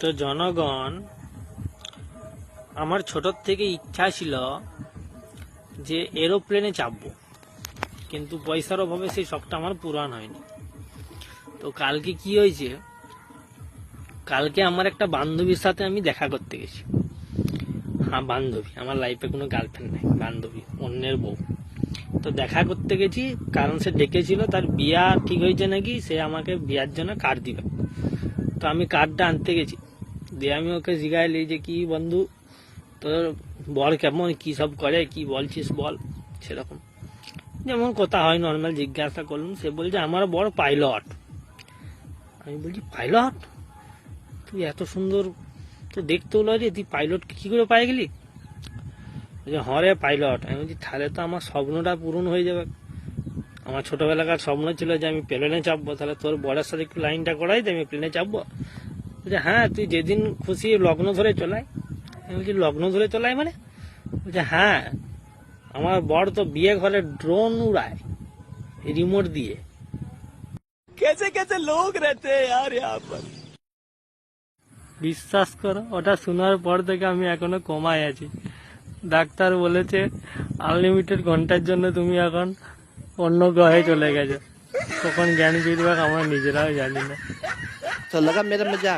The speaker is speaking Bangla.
তো জনগণ, আমার ছোট থেকে ইচ্ছা ছিল যে এরোপ্লেনে চাপবো, কিন্তু পয়সার অভাবে সেই শখটা আমার পূরণ হয়নি। তো কালকে কি হয়েছে, কালকে আমার একটা বান্ধবীর সাথে আমি দেখা করতে গেছি। হ্যাঁ, বান্ধবী, আমার লাইফে কোনো গার্লফ্রেন্ড নেই, বান্ধবী, অন্যের বউ। তো দেখা করতে গেছি কারণ সে ডেকেছিল, তার বিয়া ঠিক হয়েছে নাকি, সে আমাকে বিয়ার জন্য কার্ড দিল। তো আমি কার্ডটা আনতে গেছি, দিয়ে আমি ওকে জিজ্ঞাসলি যে কি বন্ধু, তোর বল কেমন, কি সব করে, কি বলছিস বল। সেরকম যেমন কথা হয় নর্মাল জিজ্ঞাসা করলাম। সে বলছে আমার বড় পাইলট। আমি বলছি পাইলট? তুই এত সুন্দর তো দেখতে হলো রে, তুই পাইলট কি করে পাই গেলি? বলছে হ্যাঁ রে পাইলট। আমি বলছি তাহলে তো আমার স্বপ্নটা পূরণ হয়ে যাবে। আমার ছোটবেলাকার স্বপ্ন ছিল যে আমি প্লেনে চাপবো, তাহলে তোর বরের সাথে একটু লাইনটা করাই দে, আমি প্লেনে চাপবো। বলছে হ্যাঁ, তুই যেদিন খুশি লগ্ন ধরে চলাই। আমি বলছি লগ্ন ধরে চলাই মানে? বলছে হ্যাঁ, আমার বর তো বিয়ে ঘরে ড্রোন উড়ায় রিমোট দিয়ে। कैसे कैसे लोग रहते हैं यार यहाँ पर। বিশ্বাস করো, ওটা শোনার পর থেকে আমি এখনো কমায় আছি। ডাক্তার বলেছে আনলিমিটেড ঘন্টার জন্য তুমি এখন অন্য গ্রহে চলে গেছো। কখন জ্ঞান ফিরবে আমরা নিজেরাও জানি না। तो लगा मेरा मजाक।